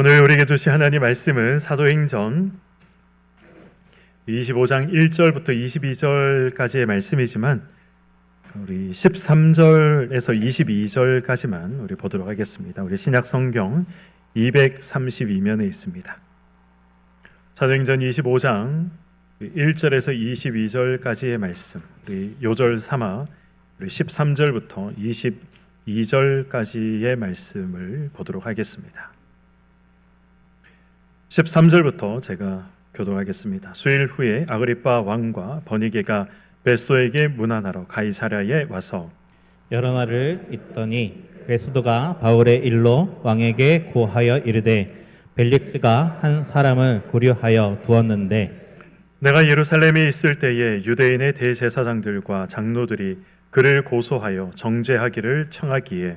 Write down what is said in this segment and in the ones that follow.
오늘 우리에게 주신 하나님 말씀은 사도행전 25장 1절부터 22절까지의 말씀이지만 우리 13절에서 22절까지만 우리 보도록 하겠습니다. 우리 신약 성경 232면에 있습니다. 사도행전 25장 1절에서 22절까지의 말씀, 우리 요절 삼아 우리 13절부터 22절까지의 말씀을 보도록 하겠습니다. 13절부터 제가 교독하겠습니다. 수일 후에 아그리빠 왕과 버니게가 베스도에게 문안하러 가이사랴에 와서 여러 날을 있더니 베스도가 바울의 일로 왕에게 고하여 이르되 벨릭스가 한 사람을 고려하여 두었는데 내가 예루살렘에 있을 때에 유대인의 대제사장들과 장로들이 그를 고소하여 정죄하기를 청하기에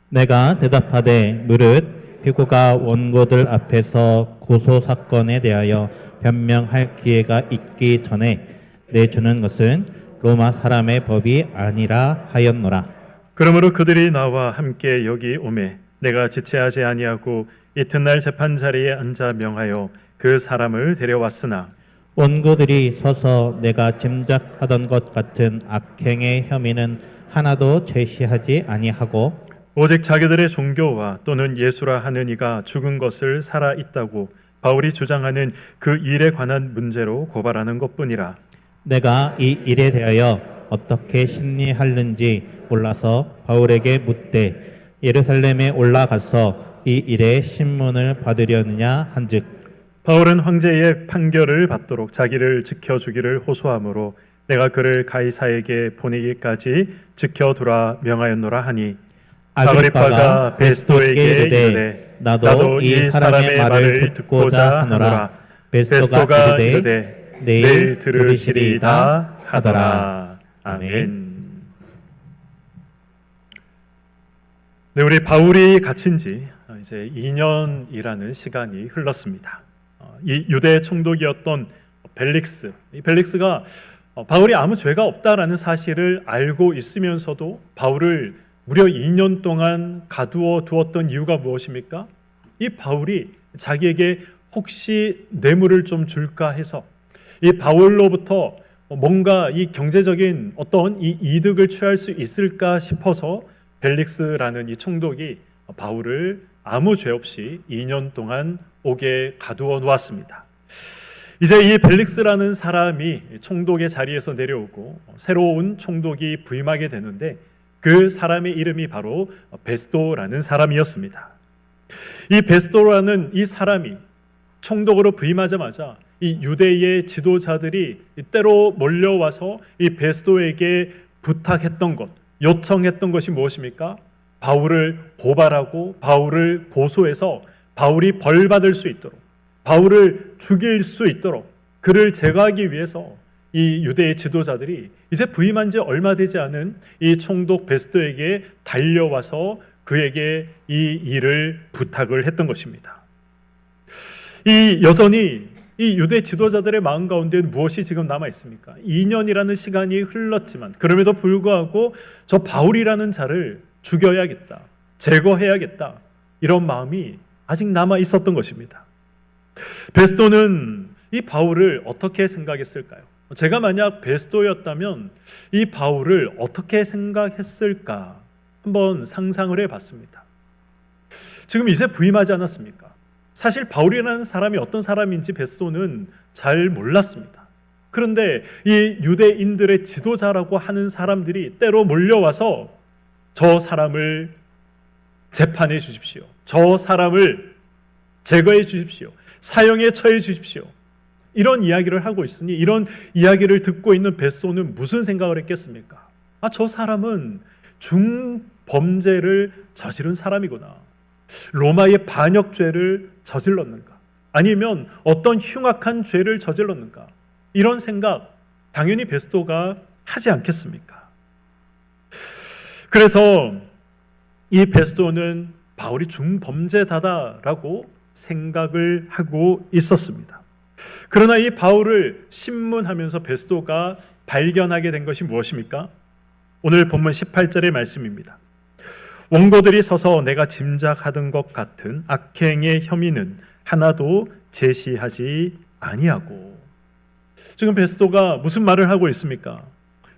내가 대답하되 무릇 피고가 원고들 앞에서 고소 사건에 대하여 변명할 기회가 있기 전에 내주는 것은 로마 사람의 법이 아니라 하였노라. 그러므로 그들이 나와 함께 여기 오매 내가 지체하지 아니하고 이튿날 재판 자리에 앉아 명하여 그 사람을 데려왔으나 원고들이 서서 내가 짐작하던 것 같은 악행의 혐의는 하나도 제시하지 아니하고 오직 자기들의 종교와 또는 예수라 하는 이가 죽은 것을 살아 있다고 바울이 주장하는 그 일에 관한 문제로 고발하는 것뿐이라. 내가 이 일에 대하여 어떻게 심리하는지 몰라서 바울에게 묻되 예루살렘에 올라가서 이 일의 신문을 받으려느냐 한즉 바울은 황제의 판결을 받도록 자기를 지켜주기를 호소하므로 내가 그를 가이사에게 보내기까지 지켜두라 명하였노라 하니 아그리빠가 베스도에게 이르되 나도 이 사람의 말을 듣고자 하노라. 베스도가 이르되 내일 들으시리이다 하더라. 아멘. 네, 우리 바울이 갇힌 지 이제 2년이라는 시간이 흘렀습니다. 이 유대 총독이었던 벨릭스, 이 벨릭스가 바울이 아무 죄가 없다라는 사실을 알고 있으면서도 바울을 무려 2년 동안 가두어 두었던 이유가 무엇입니까? 이 바울이 자기에게 혹시 뇌물을 좀 줄까 해서 이 바울로부터 뭔가 이 경제적인 어떤 이 이득을 취할 수 있을까 싶어서 벨릭스라는 이 총독이 바울을 아무 죄 없이 2년 동안 옥에 가두어 놓았습니다. 이제 이 벨릭스라는 사람이 총독의 자리에서 내려오고 새로운 총독이 부임하게 되는데 그 사람의 이름이 바로 베스도라는 사람이었습니다. 이 베스도라는 이 사람이 총독으로 부임하자마자 이 유대의 지도자들이 때로 몰려와서 이 베스도에게 부탁했던 것, 요청했던 것이 무엇입니까? 바울을 고발하고 바울을 고소해서 바울이 벌받을 수 있도록, 바울을 죽일 수 있도록 그를 제거하기 위해서 이 유대의 지도자들이 이제 부임한 지 얼마 되지 않은 이 총독 베스도에게 달려와서 그에게 이 일을 부탁을 했던 것입니다. 여전히 이 유대 지도자들의 마음 가운데 무엇이 지금 남아 있습니까? 2년이라는 시간이 흘렀지만 그럼에도 불구하고 저 바울이라는 자를 죽여야겠다, 제거해야겠다, 이런 마음이 아직 남아 있었던 것입니다. 베스도는 이 바울을 어떻게 생각했을까요? 제가 만약 베스도였다면 이 바울을 어떻게 생각했을까 한번 상상을 해봤습니다. 지금 이제 부임하지 않았습니까? 사실 바울이라는 사람이 어떤 사람인지 베스도는 잘 몰랐습니다. 그런데 이 유대인들의 지도자라고 하는 사람들이 때로 몰려와서 저 사람을 재판해 주십시오, 저 사람을 제거해 주십시오, 사형에 처해 주십시오, 이런 이야기를 하고 있으니 이런 이야기를 듣고 있는 베스도는 무슨 생각을 했겠습니까? 저 사람은 중범죄를 저지른 사람이구나, 로마의 반역죄를 저질렀는가, 아니면 어떤 흉악한 죄를 저질렀는가, 이런 생각 당연히 베스도가 하지 않겠습니까? 그래서 이 베스도는 바울이 중범죄자다라고 생각을 하고 있었습니다. 그러나 이 바울을 신문하면서 베스도가 발견하게 된 것이 무엇입니까? 오늘 본문 18절의 말씀입니다. 원고들이 서서 내가 짐작하던 것 같은 악행의 혐의는 하나도 제시하지 아니하고. 지금 베스도가 무슨 말을 하고 있습니까?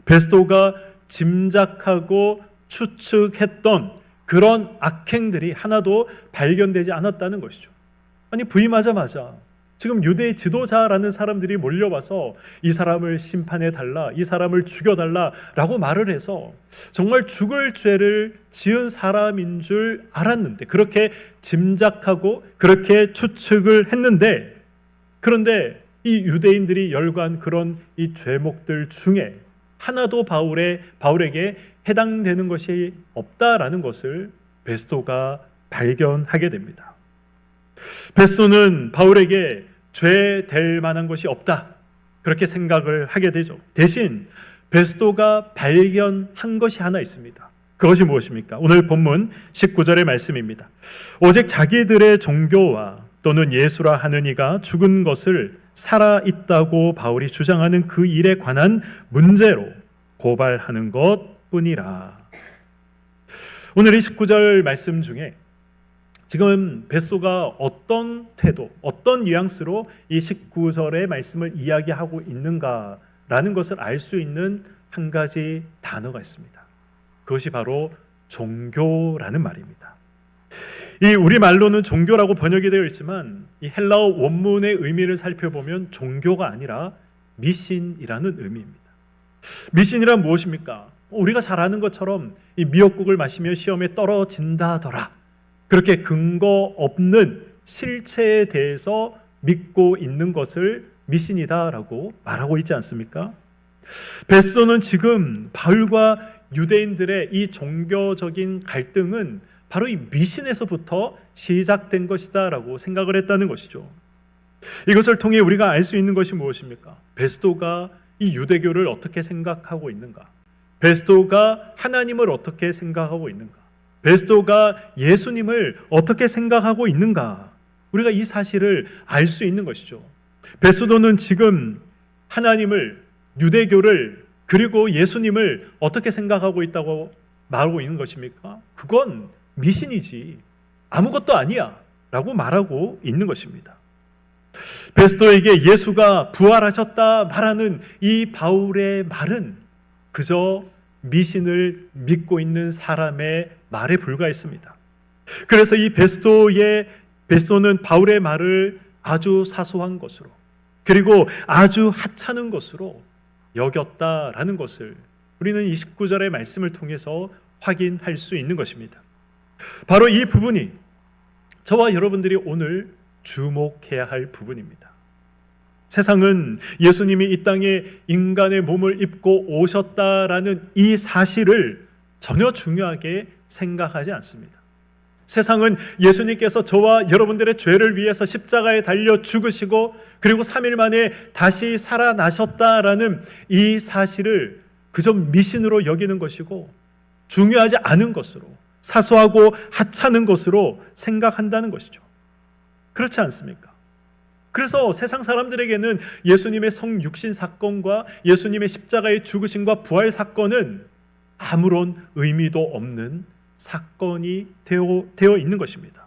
베스도가 짐작하고 추측했던 그런 악행들이 하나도 발견되지 않았다는 것이죠. 아니, 부임하자마자 지금 유대의 지도자라는 사람들이 몰려와서 이 사람을 심판해달라, 이 사람을 죽여달라라고 말을 해서 정말 죽을 죄를 지은 사람인 줄 알았는데, 그렇게 짐작하고 그렇게 추측을 했는데, 그런데 이 유대인들이 열거한 그런 이 죄목들 중에 하나도 바울에게 해당되는 것이 없다라는 것을 베스도가 발견하게 됩니다. 베스도는 바울에게 죄 될 만한 것이 없다, 그렇게 생각을 하게 되죠. 대신 베스도가 발견한 것이 하나 있습니다. 그것이 무엇입니까? 오늘 본문 19절의 말씀입니다. 오직 자기들의 종교와 또는 예수라 하는 이가 죽은 것을 살아있다고 바울이 주장하는 그 일에 관한 문제로 고발하는 것뿐이라. 오늘 이 19절 말씀 중에 지금 베스도가 어떤 태도, 어떤 뉘앙스로 이 19절의 말씀을 이야기하고 있는가라는 것을 알 수 있는 한 가지 단어가 있습니다. 그것이 바로 종교라는 말입니다. 이 우리말로는 종교라고 번역이 되어 있지만 이 헬라어 원문의 의미를 살펴보면 종교가 아니라 미신이라는 의미입니다. 미신이란 무엇입니까? 우리가 잘 아는 것처럼 이 미역국을 마시며 시험에 떨어진다더라, 그렇게 근거 없는 실체에 대해서 믿고 있는 것을 미신이다라고 말하고 있지 않습니까? 베스도는 지금 바울과 유대인들의 이 종교적인 갈등은 바로 이 미신에서부터 시작된 것이다라고 생각을 했다는 것이죠. 이것을 통해 우리가 알 수 있는 것이 무엇입니까? 베스도가 이 유대교를 어떻게 생각하고 있는가? 베스도가 하나님을 어떻게 생각하고 있는가? 베스도가 예수님을 어떻게 생각하고 있는가? 우리가 이 사실을 알 수 있는 것이죠. 베스도는 지금 하나님을, 유대교를, 그리고 예수님을 어떻게 생각하고 있다고 말하고 있는 것입니까? 그건 미신이지, 아무것도 아니야 라고 말하고 있는 것입니다. 베스도에게 예수가 부활하셨다 말하는 이 바울의 말은 그저 미신을 믿고 있는 사람의 말에 불과했습니다. 그래서 이 베스도는 바울의 말을 아주 사소한 것으로, 그리고 아주 하찮은 것으로 여겼다라는 것을 우리는 29절의 말씀을 통해서 확인할 수 있는 것입니다. 바로 이 부분이 저와 여러분들이 오늘 주목해야 할 부분입니다. 세상은 예수님이 이 땅에 인간의 몸을 입고 오셨다라는 이 사실을 전혀 중요하게 생각하지 않습니다. 세상은 예수님께서 저와 여러분들의 죄를 위해서 십자가에 달려 죽으시고 그리고 3일 만에 다시 살아나셨다라는 이 사실을 그저 미신으로 여기는 것이고 중요하지 않은 것으로, 사소하고 하찮은 것으로 생각한다는 것이죠. 그렇지 않습니까? 그래서 세상 사람들에게는 예수님의 성육신 사건과 예수님의 십자가의 죽으심과 부활 사건은 아무런 의미도 없는 사건이 되어 있는 것입니다.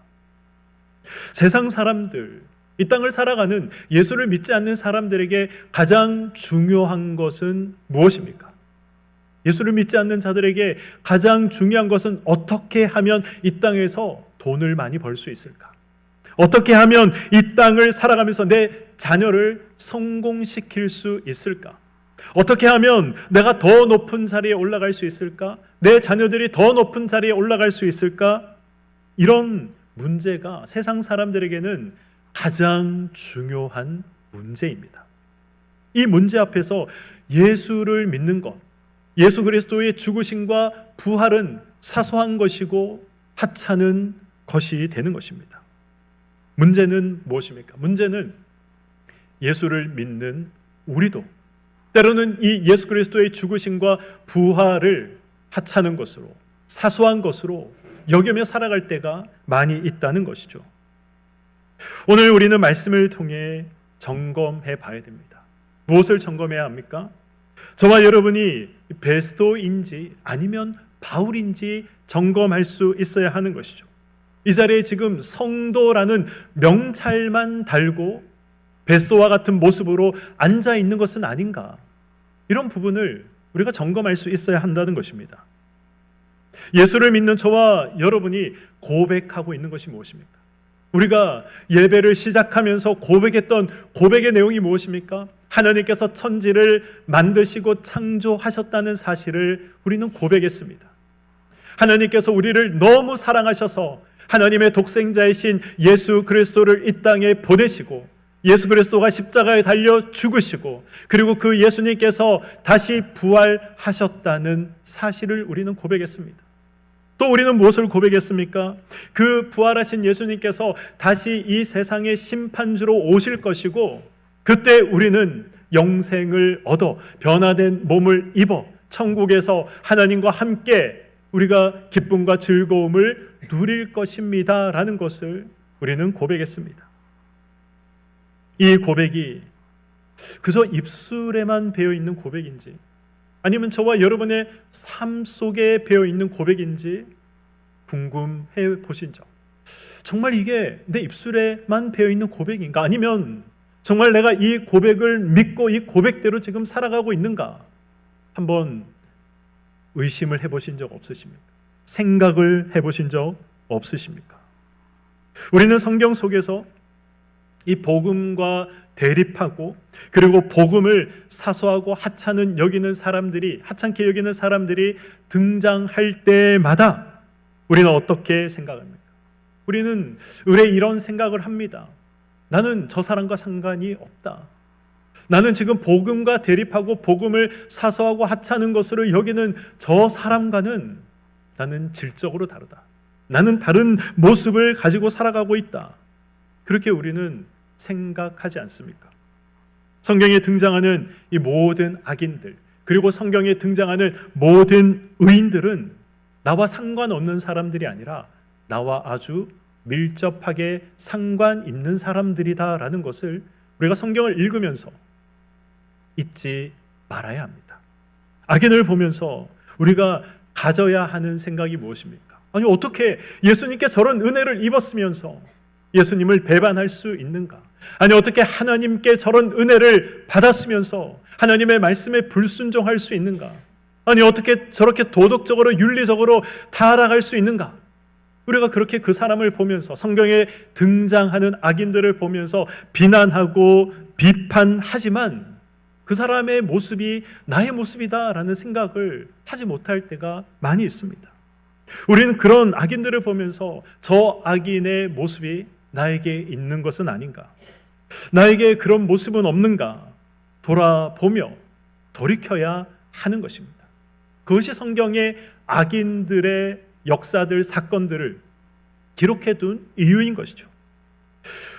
세상 사람들, 이 땅을 살아가는 예수를 믿지 않는 사람들에게 가장 중요한 것은 무엇입니까? 예수를 믿지 않는 자들에게 가장 중요한 것은 어떻게 하면 이 땅에서 돈을 많이 벌 수 있을까? 어떻게 하면 이 땅을 살아가면서 내 자녀를 성공시킬 수 있을까? 어떻게 하면 내가 더 높은 자리에 올라갈 수 있을까? 내 자녀들이 더 높은 자리에 올라갈 수 있을까? 이런 문제가 세상 사람들에게는 가장 중요한 문제입니다. 이 문제 앞에서 예수를 믿는 것, 예수 그리스도의 죽으심과 부활은 사소한 것이고 하찮은 것이 되는 것입니다. 문제는 무엇입니까? 문제는 예수를 믿는 우리도 때로는 이 예수 그리스도의 죽으심과 부활을 하찮은 것으로, 사소한 것으로 여기며 살아갈 때가 많이 있다는 것이죠. 오늘 우리는 말씀을 통해 점검해 봐야 됩니다. 무엇을 점검해야 합니까? 저와 여러분이 베스도인지 아니면 바울인지 점검할 수 있어야 하는 것이죠. 이 자리에 지금 성도라는 명찰만 달고 벳소와 같은 모습으로 앉아 있는 것은 아닌가? 이런 부분을 우리가 점검할 수 있어야 한다는 것입니다. 예수를 믿는 저와 여러분이 고백하고 있는 것이 무엇입니까? 우리가 예배를 시작하면서 고백했던 고백의 내용이 무엇입니까? 하나님께서 천지를 만드시고 창조하셨다는 사실을 우리는 고백했습니다. 하나님께서 우리를 너무 사랑하셔서 하나님의 독생자이신 예수 그리스도를 이 땅에 보내시고 예수 그리스도가 십자가에 달려 죽으시고 그리고 그 예수님께서 다시 부활하셨다는 사실을 우리는 고백했습니다. 또 우리는 무엇을 고백했습니까? 그 부활하신 예수님께서 다시 이 세상의 심판주로 오실 것이고 그때 우리는 영생을 얻어 변화된 몸을 입어 천국에서 하나님과 함께 우리가 기쁨과 즐거움을 누릴 것입니다 라는 것을 우리는 고백했습니다. 이 고백이 그저 입술에만 배어있는 고백인지 아니면 저와 여러분의 삶 속에 배어있는 고백인지 궁금해 보신 적, 정말 이게 내 입술에만 배어있는 고백인가? 아니면 정말 내가 이 고백을 믿고 이 고백대로 지금 살아가고 있는가? 한번 의심을 해보신 적 없으십니까? 생각을 해보신 적 없으십니까? 우리는 성경 속에서 이 복음과 대립하고 그리고 복음을 사소하고 하찮게 여기는 사람들이 등장할 때마다 우리는 어떻게 생각합니까? 우리는 왜 이런 생각을 합니다. 나는 저 사람과 상관이 없다. 나는 지금 복음과 대립하고 복음을 사소하고 하찮은 것으로 여기는 저 사람과는 나는 질적으로 다르다. 나는 다른 모습을 가지고 살아가고 있다. 그렇게 우리는 생각하지 않습니까? 성경에 등장하는 이 모든 악인들 그리고 성경에 등장하는 모든 의인들은 나와 상관없는 사람들이 아니라 나와 아주 밀접하게 상관 있는 사람들이다라는 것을 우리가 성경을 읽으면서 잊지 말아야 합니다. 악인을 보면서 우리가 가져야 하는 생각이 무엇입니까? 아니 어떻게 예수님께 저런 은혜를 입었으면서 예수님을 배반할 수 있는가? 아니 어떻게 하나님께 저런 은혜를 받았으면서 하나님의 말씀에 불순종할 수 있는가? 아니 어떻게 저렇게 도덕적으로 윤리적으로 타락할 수 있는가? 우리가 그렇게 그 사람을 보면서 성경에 등장하는 악인들을 보면서 비난하고 비판하지만 그 사람의 모습이 나의 모습이다라는 생각을 하지 못할 때가 많이 있습니다. 우리는 그런 악인들을 보면서 저 악인의 모습이 나에게 있는 것은 아닌가? 나에게 그런 모습은 없는가? 돌아보며 돌이켜야 하는 것입니다. 그것이 성경의 악인들의 역사들, 사건들을 기록해둔 이유인 것이죠.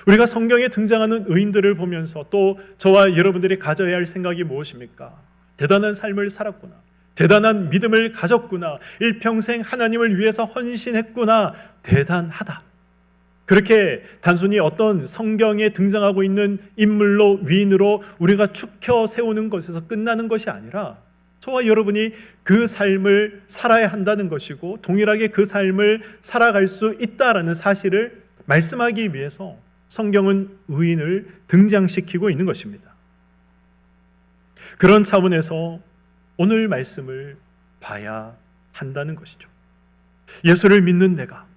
우리가 성경에 등장하는 의인들을 보면서 또 저와 여러분들이 가져야 할 생각이 무엇입니까? 대단한 삶을 살았구나. 대단한 믿음을 가졌구나. 일평생 하나님을 위해서 헌신했구나. 대단하다. 그렇게 단순히 어떤 성경에 등장하고 있는 인물로 위인으로 우리가 축혀 세우는 것에서 끝나는 것이 아니라 저와 여러분이 그 삶을 살아야 한다는 것이고 동일하게 그 삶을 살아갈 수 있다라는 사실을 말씀하기 위해서 성경은 의인을 등장시키고 있는 것입니다. 그런 차원에서 오늘 말씀을 봐야 한다는 것이죠. 예수를 믿는 내가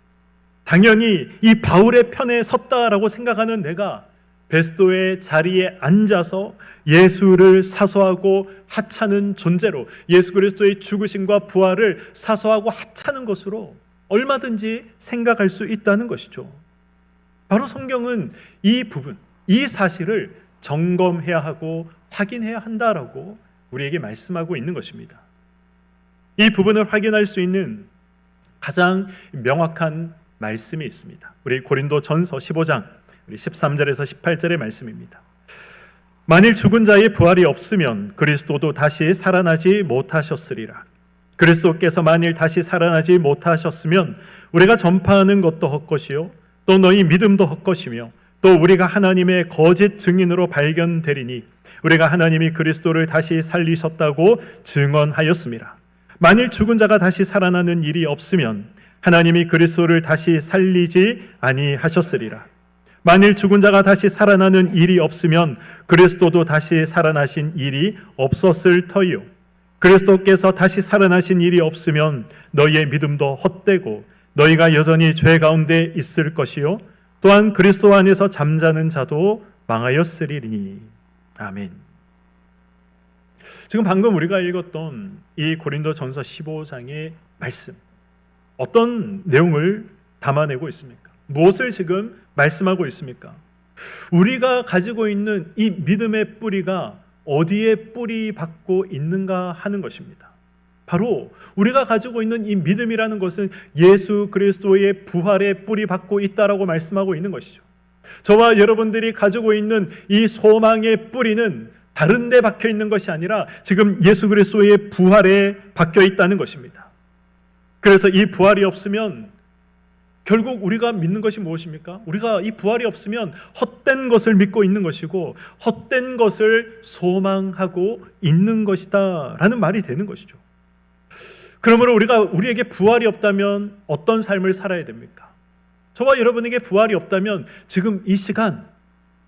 당연히 이 바울의 편에 섰다라고 생각하는 내가 베스도의 자리에 앉아서 예수를 사소하고 하찮은 존재로 예수 그리스도의 죽으심과 부활을 사소하고 하찮은 것으로 얼마든지 생각할 수 있다는 것이죠. 바로 성경은 이 부분, 이 사실을 점검해야 하고 확인해야 한다라고 우리에게 말씀하고 있는 것입니다. 이 부분을 확인할 수 있는 가장 명확한 말씀이 있습니다. 우리 고린도전서 15장 13절에서 18절의 말씀입니다. 만일 죽은 자의 부활이 없으면 그리스도도 다시 살아나지 못하셨으리라. 그리스도께서 만일 다시 살아나지 못하셨으면 우리가 전파하는 것도 헛것이요 또 너희 믿음도 헛것이며 또 우리가 하나님의 거짓 증인으로 발견되리니 우리가 하나님이 그리스도를 다시 살리셨다고 증언하였습니다. 만일 죽은 자가 다시 살아나는 일이 없으면 하나님이 그리스도를 다시 살리지 아니하셨으리라. 만일 죽은 자가 다시 살아나는 일이 없으면 그리스도도 다시 살아나신 일이 없었을 터이요. 그리스도께서 다시 살아나신 일이 없으면 너희의 믿음도 헛되고 너희가 여전히 죄 가운데 있을 것이요. 또한 그리스도 안에서 잠자는 자도 망하였으리니. 아멘. 지금 방금 우리가 읽었던 이 고린도전서 15장의 말씀, 어떤 내용을 담아내고 있습니까? 무엇을 지금 말씀하고 있습니까? 우리가 가지고 있는 이 믿음의 뿌리가 어디에 뿌리 받고 있는가 하는 것입니다. 바로 우리가 가지고 있는 이 믿음이라는 것은 예수 그리스도의 부활에 뿌리 받고 있다라고 말씀하고 있는 것이죠. 저와 여러분들이 가지고 있는 이 소망의 뿌리는 다른 데 박혀 있는 것이 아니라 지금 예수 그리스도의 부활에 박혀 있다는 것입니다. 그래서 이 부활이 없으면 결국 우리가 믿는 것이 무엇입니까? 우리가 이 부활이 없으면 헛된 것을 믿고 있는 것이고 헛된 것을 소망하고 있는 것이다 라는 말이 되는 것이죠. 그러므로 우리에게 부활이 없다면 어떤 삶을 살아야 됩니까? 저와 여러분에게 부활이 없다면 지금 이 시간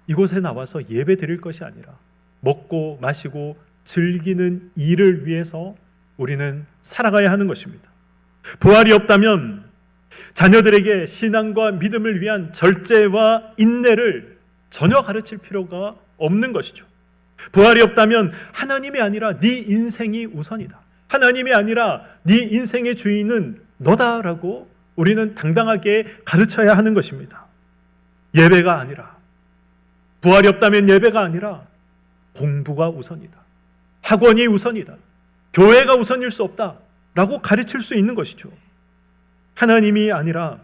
이곳에 나와서 예배 드릴 것이 아니라 먹고 마시고 즐기는 일을 위해서 우리는 살아가야 하는 것입니다. 부활이 없다면 자녀들에게 신앙과 믿음을 위한 절제와 인내를 전혀 가르칠 필요가 없는 것이죠. 부활이 없다면 하나님이 아니라 네 인생이 우선이다. 하나님이 아니라 네 인생의 주인은 너다라고 우리는 당당하게 가르쳐야 하는 것입니다. 예배가 아니라, 부활이 없다면 예배가 아니라 공부가 우선이다. 학원이 우선이다. 교회가 우선일 수 없다라고 가르칠 수 있는 것이죠. 하나님이 아니라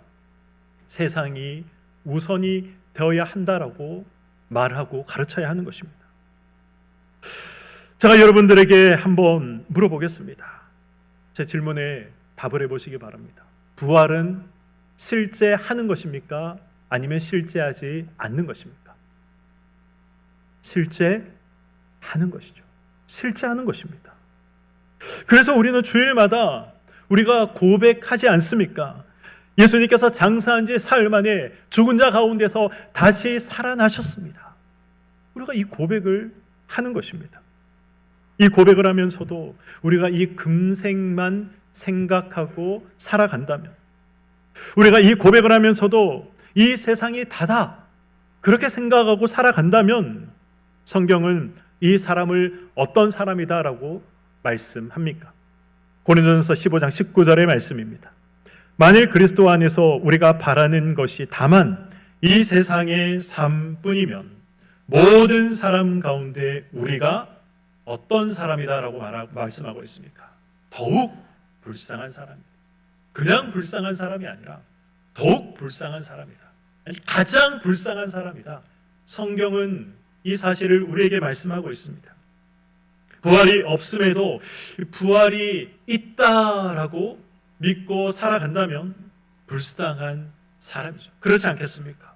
세상이 우선이 되어야 한다라고 말하고 가르쳐야 하는 것입니다. 제가 여러분들에게 한번 물어보겠습니다. 제 질문에 답을 해보시기 바랍니다. 부활은 실제 하는 것입니까? 아니면 실제하지 않는 것입니까? 실제 하는 것이죠. 실제 하는 것입니다. 그래서 우리는 주일마다 우리가 고백하지 않습니까? 예수님께서 장사한 지 사흘 만에 죽은 자 가운데서 다시 살아나셨습니다. 우리가 이 고백을 하는 것입니다. 이 고백을 하면서도 우리가 이 금생만 생각하고 살아간다면, 우리가 이 고백을 하면서도 이 세상이 다다 그렇게 생각하고 살아간다면 성경은 이 사람을 어떤 사람이다라고 말씀합니까? 고린도전서 15장 19절의 말씀입니다. 만일 그리스도 안에서 우리가 바라는 것이 다만 이 세상의 삶뿐이면 모든 사람 가운데 우리가 어떤 사람이다라고 말씀하고 있습니까? 더욱 불쌍한 사람이다. 그냥 불쌍한 사람이 아니라 더욱 불쌍한 사람이다. 아니, 가장 불쌍한 사람이다. 성경은 이 사실을 우리에게 말씀하고 있습니다. 부활이 없음에도 부활이 있다라고 믿고 살아간다면 불쌍한 사람이죠. 그렇지 않겠습니까?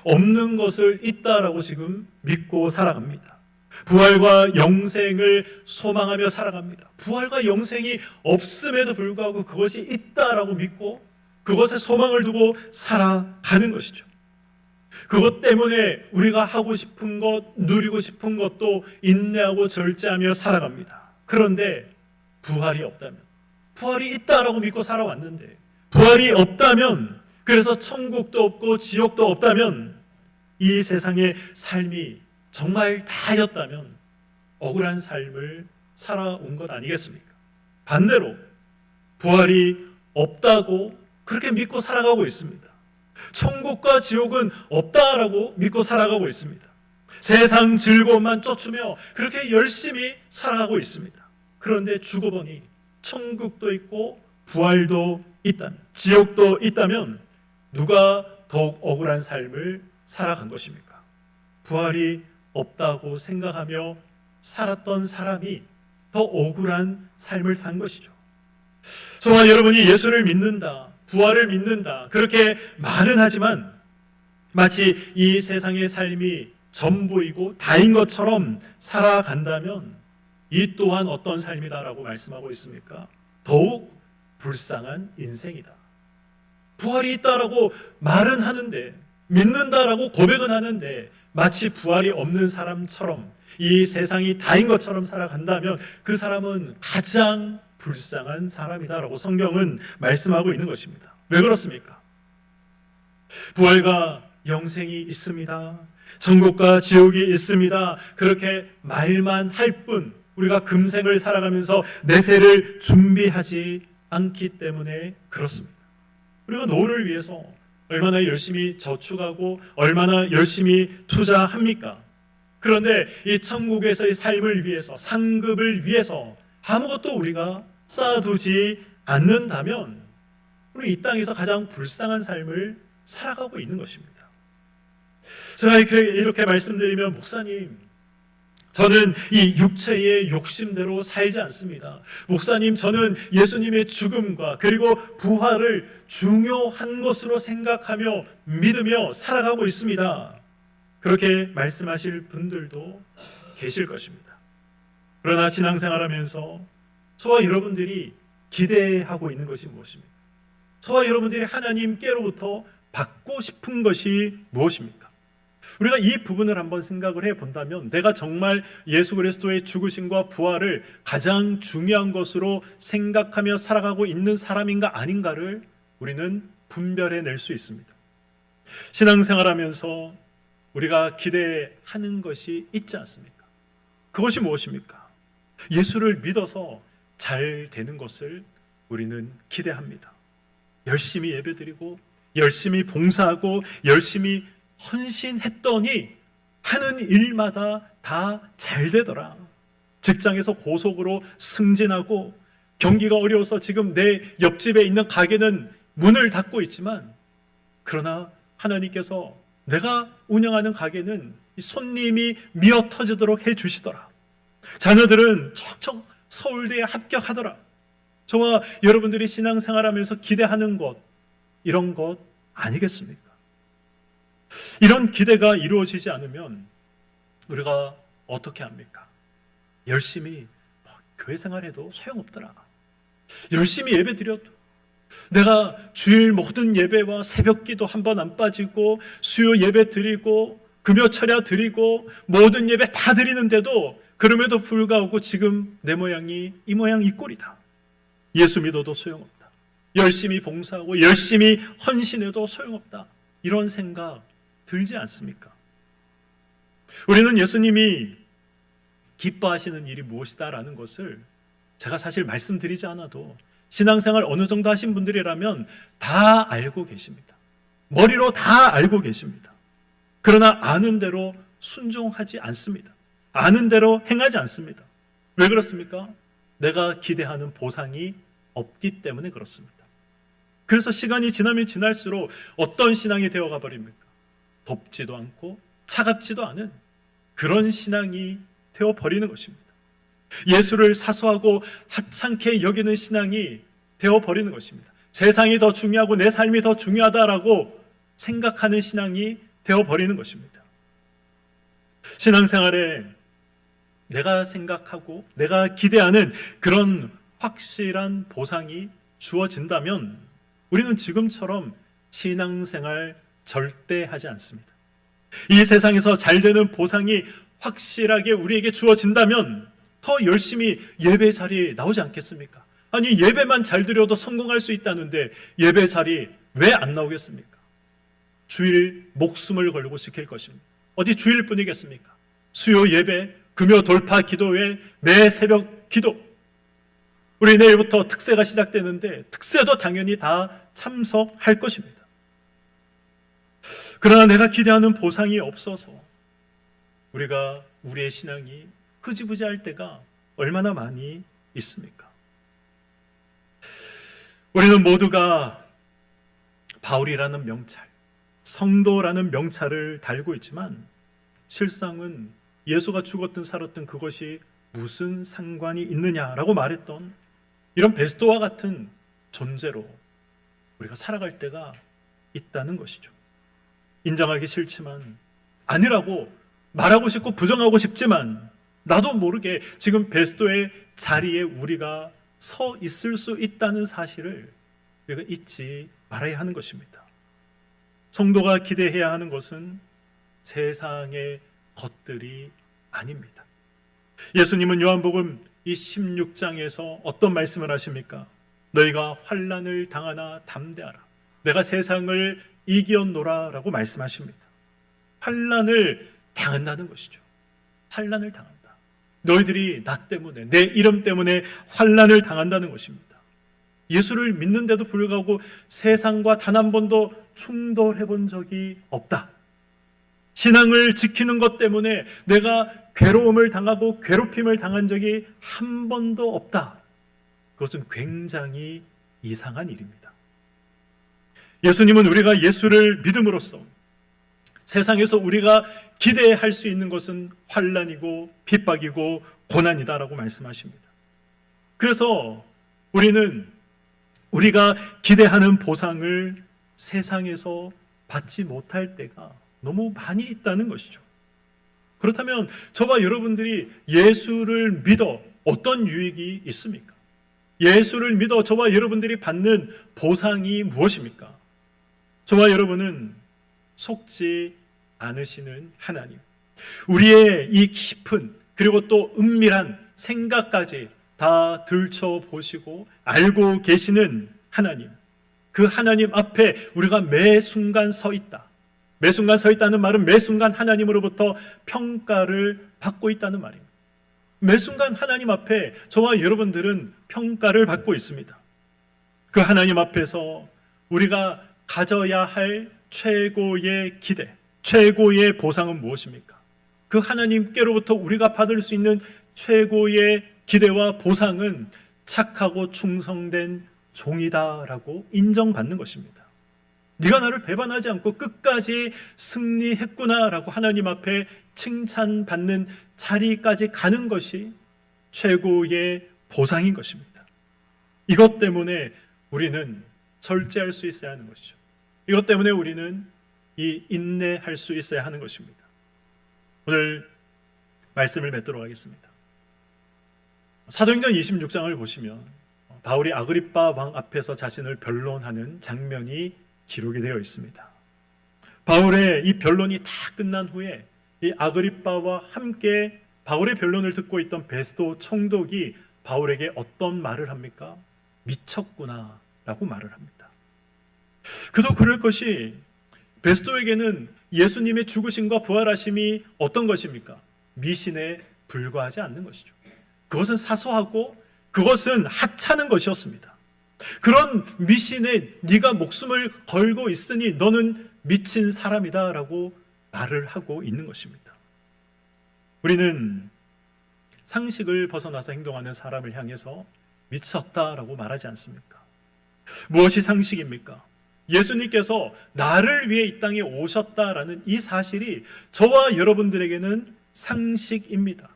없는 것을 있다라고 지금 믿고 살아갑니다. 부활과 영생을 소망하며 살아갑니다. 부활과 영생이 없음에도 불구하고 그것이 있다라고 믿고 그것에 소망을 두고 살아가는 것이죠. 그것 때문에 우리가 하고 싶은 것, 누리고 싶은 것도 인내하고 절제하며 살아갑니다. 그런데 부활이 없다면, 부활이 있다라고 믿고 살아왔는데 부활이 없다면, 그래서 천국도 없고 지옥도 없다면 이 세상의 삶이 정말 다였다면 억울한 삶을 살아온 것 아니겠습니까? 반대로 부활이 없다고 그렇게 믿고 살아가고 있습니다. 천국과 지옥은 없다라고 믿고 살아가고 있습니다. 세상 즐거움만 쫓으며 그렇게 열심히 살아가고 있습니다. 그런데 죽어 보니 천국도 있고 부활도 있다면, 지옥도 있다면 누가 더욱 억울한 삶을 살아간 것입니까? 부활이 없다고 생각하며 살았던 사람이 더 억울한 삶을 산 것이죠. 저와 여러분이 예수를 믿는다, 부활을 믿는다 그렇게 말은 하지만 마치 이 세상의 삶이 전부이고 다인 것처럼 살아간다면 이 또한 어떤 삶이다라고 말씀하고 있습니까? 더욱 불쌍한 인생이다. 부활이 있다라고 말은 하는데, 믿는다라고 고백은 하는데 마치 부활이 없는 사람처럼 이 세상이 다인 것처럼 살아간다면 그 사람은 가장 불쌍한 사람이다라고 성경은 말씀하고 있는 것입니다. 왜 그렇습니까? 부활과 영생이 있습니다. 천국과 지옥이 있습니다. 그렇게 말만 할 뿐 우리가 금생을 살아가면서 내세를 준비하지 않기 때문에 그렇습니다. 우리가 노후를 위해서 얼마나 열심히 저축하고 얼마나 열심히 투자합니까? 그런데 이 천국에서의 삶을 위해서, 상급을 위해서 아무것도 우리가 쌓아두지 않는다면 우리 이 땅에서 가장 불쌍한 삶을 살아가고 있는 것입니다. 제가 이렇게 말씀드리면, 목사님, 저는 이 육체의 욕심대로 살지 않습니다. 목사님, 저는 예수님의 죽음과 그리고 부활을 중요한 것으로 생각하며 믿으며 살아가고 있습니다. 그렇게 말씀하실 분들도 계실 것입니다. 그러나 신앙생활하면서 저와 여러분들이 기대하고 있는 것이 무엇입니까? 저와 여러분들이 하나님께로부터 받고 싶은 것이 무엇입니까? 우리가 이 부분을 한번 생각을 해본다면, 내가 정말 예수 그리스도의 죽으심과 부활을 가장 중요한 것으로 생각하며 살아가고 있는 사람인가 아닌가를 우리는 분별해낼 수 있습니다. 신앙생활하면서 우리가 기대하는 것이 있지 않습니까? 그것이 무엇입니까? 예수를 믿어서 잘 되는 것을 우리는 기대합니다. 열심히 예배드리고 열심히 봉사하고 열심히 헌신했더니 하는 일마다 다 잘 되더라. 직장에서 고속으로 승진하고, 경기가 어려워서 지금 내 옆집에 있는 가게는 문을 닫고 있지만, 그러나 하나님께서 내가 운영하는 가게는 손님이 미어 터지도록 해주시더라. 자녀들은 척척 서울대에 합격하더라. 저와 여러분들이 신앙생활하면서 기대하는 것, 이런 것 아니겠습니까? 이런 기대가 이루어지지 않으면 우리가 어떻게 합니까? 열심히 교회 생활해도 소용없더라. 열심히 예배 드려도, 내가 주일 모든 예배와 새벽기도 한 번 안 빠지고 수요 예배 드리고 금요 철야 드리고 모든 예배 다 드리는데도, 그럼에도 불구하고 지금 내 모양이 이 모양 이 꼴이다. 예수 믿어도 소용없다. 열심히 봉사하고 열심히 헌신해도 소용없다. 이런 생각 들지 않습니까? 우리는 예수님이 기뻐하시는 일이 무엇이다라는 것을 제가 사실 말씀드리지 않아도 신앙생활 어느 정도 하신 분들이라면 다 알고 계십니다. 머리로 다 알고 계십니다. 그러나 아는 대로 순종하지 않습니다. 아는 대로 행하지 않습니다. 왜 그렇습니까? 내가 기대하는 보상이 없기 때문에 그렇습니다. 그래서 시간이 지나면 지날수록 어떤 신앙이 되어가 버립니까? 덥지도 않고 차갑지도 않은 그런 신앙이 되어버리는 것입니다. 예수를 사소하고 하찮게 여기는 신앙이 되어버리는 것입니다. 세상이 더 중요하고 내 삶이 더 중요하다라고 생각하는 신앙이 되어버리는 것입니다. 신앙생활에 내가 생각하고 내가 기대하는 그런 확실한 보상이 주어진다면 우리는 지금처럼 신앙생활 절대 하지 않습니다. 이 세상에서 잘 되는 보상이 확실하게 우리에게 주어진다면 더 열심히 예배 자리에 나오지 않겠습니까? 아니, 예배만 잘 드려도 성공할 수 있다는데 예배 자리 왜 안 나오겠습니까? 주일 목숨을 걸고 지킬 것입니다. 어디 주일뿐이겠습니까? 수요 예배, 금요 돌파 기도회, 매 새벽 기도. 우리 내일부터 특세가 시작되는데 특세도 당연히 다 참석할 것입니다. 그러나 내가 기대하는 보상이 없어서 우리가 우리의 신앙이 흐지부지할 때가 얼마나 많이 있습니까? 우리는 모두가 바울이라는 명찰, 성도라는 명찰을 달고 있지만 실상은 예수가 죽었든 살았든 그것이 무슨 상관이 있느냐라고 말했던 이런 베스토와 같은 존재로 우리가 살아갈 때가 있다는 것이죠. 인정하기 싫지만, 아니라고 말하고 싶고 부정하고 싶지만 나도 모르게 지금 베스토의 자리에 우리가 서 있을 수 있다는 사실을 우리가 잊지 말아야 하는 것입니다. 성도가 기대해야 하는 것은 세상의 것들이 아닙니다. 예수님은 요한복음 이 16장에서 어떤 말씀을 하십니까? 너희가 환난을 당하나 담대하라. 내가 세상을 이겼노라 라고 말씀하십니다. 환난을 당한다는 것이죠. 환난을 당한다. 너희들이 나 때문에, 내 이름 때문에 환난을 당한다는 것입니다. 예수를 믿는데도 불구하고 세상과 단 한 번도 충돌해 본 적이 없다. 신앙을 지키는 것 때문에 내가 괴로움을 당하고 괴롭힘을 당한 적이 한 번도 없다. 그것은 굉장히 이상한 일입니다. 예수님은 우리가 예수를 믿음으로써 세상에서 우리가 기대할 수 있는 것은 환난이고 핍박이고 고난이다라고 말씀하십니다. 그래서 우리는 우리가 기대하는 보상을 세상에서 받지 못할 때가 너무 많이 있다는 것이죠. 그렇다면 저와 여러분들이 예수를 믿어 어떤 유익이 있습니까? 예수를 믿어 저와 여러분들이 받는 보상이 무엇입니까? 저와 여러분은 속지 않으시는 하나님, 우리의 이 깊은 그리고 또 은밀한 생각까지 다 들춰보시고 알고 계시는 하나님, 그 하나님 앞에 우리가 매 순간 서 있다. 매 순간 서 있다는 말은 매 순간 하나님으로부터 평가를 받고 있다는 말입니다. 매 순간 하나님 앞에 저와 여러분들은 평가를 받고 있습니다. 그 하나님 앞에서 우리가 가져야 할 최고의 기대, 최고의 보상은 무엇입니까? 그 하나님께로부터 우리가 받을 수 있는 최고의 기대와 보상은 착하고 충성된 종이다라고 인정받는 것입니다. 네가 나를 배반하지 않고 끝까지 승리했구나라고 하나님 앞에 칭찬받는 자리까지 가는 것이 최고의 보상인 것입니다. 이것 때문에 우리는 절제할 수 있어야 하는 것이죠. 이것 때문에 우리는 이 인내할 수 있어야 하는 것입니다. 오늘 말씀을 맺도록 하겠습니다. 사도행전 26장을 보시면 바울이 아그리빠 왕 앞에서 자신을 변론하는 장면이 기록이 되어 있습니다. 바울의 이 변론이 다 끝난 후에 이 아그리빠와 함께 바울의 변론을 듣고 있던 베스도 총독이 바울에게 어떤 말을 합니까? 미쳤구나 라고 말을 합니다. 그도 그럴 것이 베스도에게는 예수님의 죽으심과 부활하심이 어떤 것입니까? 미신에 불과하지 않는 것이죠. 그것은 사소하고 그것은 하찮은 것이었습니다. 그런 미신에 네가 목숨을 걸고 있으니 너는 미친 사람이다 라고 말을 하고 있는 것입니다. 우리는 상식을 벗어나서 행동하는 사람을 향해서 미쳤다라고 말하지 않습니까? 무엇이 상식입니까? 예수님께서 나를 위해 이 땅에 오셨다라는 이 사실이 저와 여러분들에게는 상식입니다.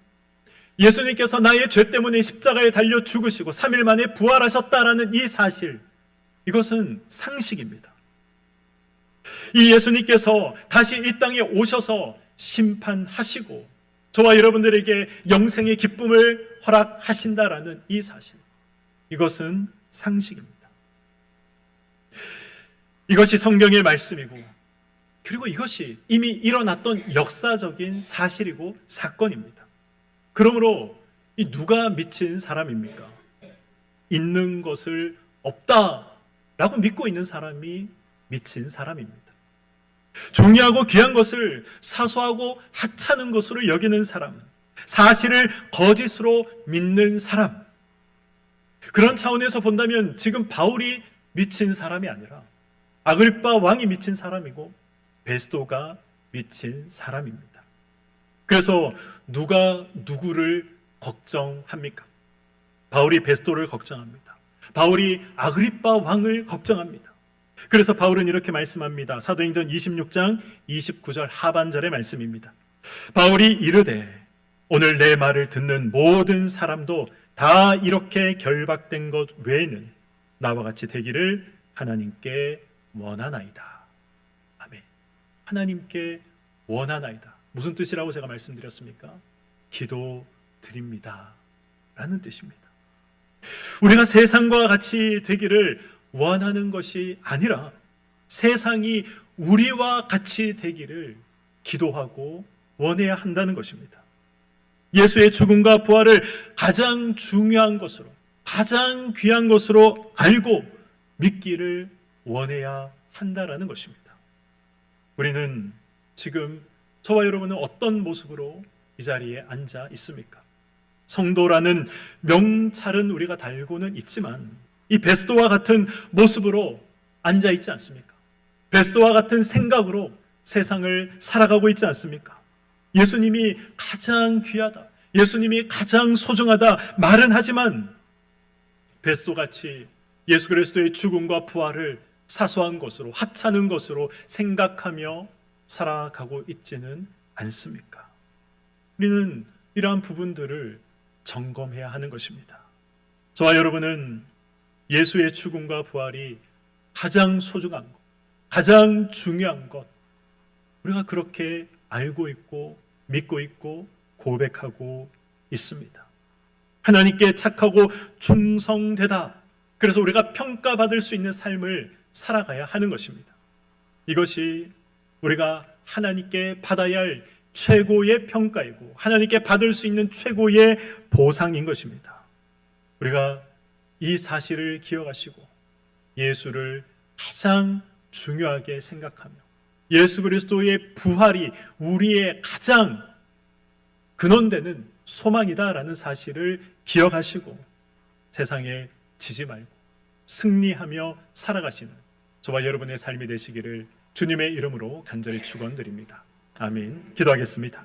예수님께서 나의 죄 때문에 십자가에 달려 죽으시고 3일 만에 부활하셨다라는 이 사실, 이것은 상식입니다. 이 예수님께서 다시 이 땅에 오셔서 심판하시고 저와 여러분들에게 영생의 기쁨을 허락하신다라는 이 사실, 이것은 상식입니다. 이것이 성경의 말씀이고, 그리고 이것이 이미 일어났던 역사적인 사실이고 사건입니다. 그러므로 이 누가 미친 사람입니까? 있는 것을 없다라고 믿고 있는 사람이 미친 사람입니다. 중요하고 귀한 것을 사소하고 하찮은 것으로 여기는 사람, 사실을 거짓으로 믿는 사람, 그런 차원에서 본다면 지금 바울이 미친 사람이 아니라 아그리빠 왕이 미친 사람이고 베스도가 미친 사람입니다. 그래서 누가 누구를 걱정합니까? 바울이 베스도를 걱정합니다. 바울이 아그리빠 왕을 걱정합니다. 그래서 바울은 이렇게 말씀합니다. 사도행전 26장 29절 하반절의 말씀입니다. 바울이 이르되 오늘 내 말을 듣는 모든 사람도 다 이렇게 결박된 것 외에는 나와 같이 되기를 하나님께 원하나이다. 아멘. 하나님께 원하나이다. 무슨 뜻이라고 제가 말씀드렸습니까? 기도 드립니다 라는 뜻입니다. 우리가 세상과 같이 되기를 원하는 것이 아니라 세상이 우리와 같이 되기를 기도하고 원해야 한다는 것입니다. 예수의 죽음과 부활을 가장 중요한 것으로, 가장 귀한 것으로 알고 믿기를 원해야 한다라는 것입니다. 우리는 지금 저와 여러분은 어떤 모습으로 이 자리에 앉아 있습니까? 성도라는 명찰은 우리가 달고는 있지만 이 베스도와 같은 모습으로 앉아 있지 않습니까? 베스도와 같은 생각으로 세상을 살아가고 있지 않습니까? 예수님이 가장 귀하다, 예수님이 가장 소중하다 말은 하지만 베스도같이 예수 그리스도의 죽음과 부활을 사소한 것으로, 하찮은 것으로 생각하며 살아가고 있지는 않습니까? 우리는 이러한 부분들을 점검해야 하는 것입니다. 저와 여러분은 예수의 죽음과 부활이 가장 소중한 것, 가장 중요한 것, 우리가 그렇게 알고 있고 믿고 있고 고백하고 있습니다. 하나님께 착하고 충성되다. 그래서 우리가 평가받을 수 있는 삶을 살아가야 하는 것입니다. 이것이 우리가 하나님께 받아야 할 최고의 평가이고 하나님께 받을 수 있는 최고의 보상인 것입니다. 우리가 이 사실을 기억하시고 예수를 가장 중요하게 생각하며 예수 그리스도의 부활이 우리의 가장 근원되는 소망이다라는 사실을 기억하시고 세상에 지지 말고 승리하며 살아가시는 저와 여러분의 삶이 되시기를 주님의 이름으로 간절히 축원드립니다. 아멘. 기도하겠습니다.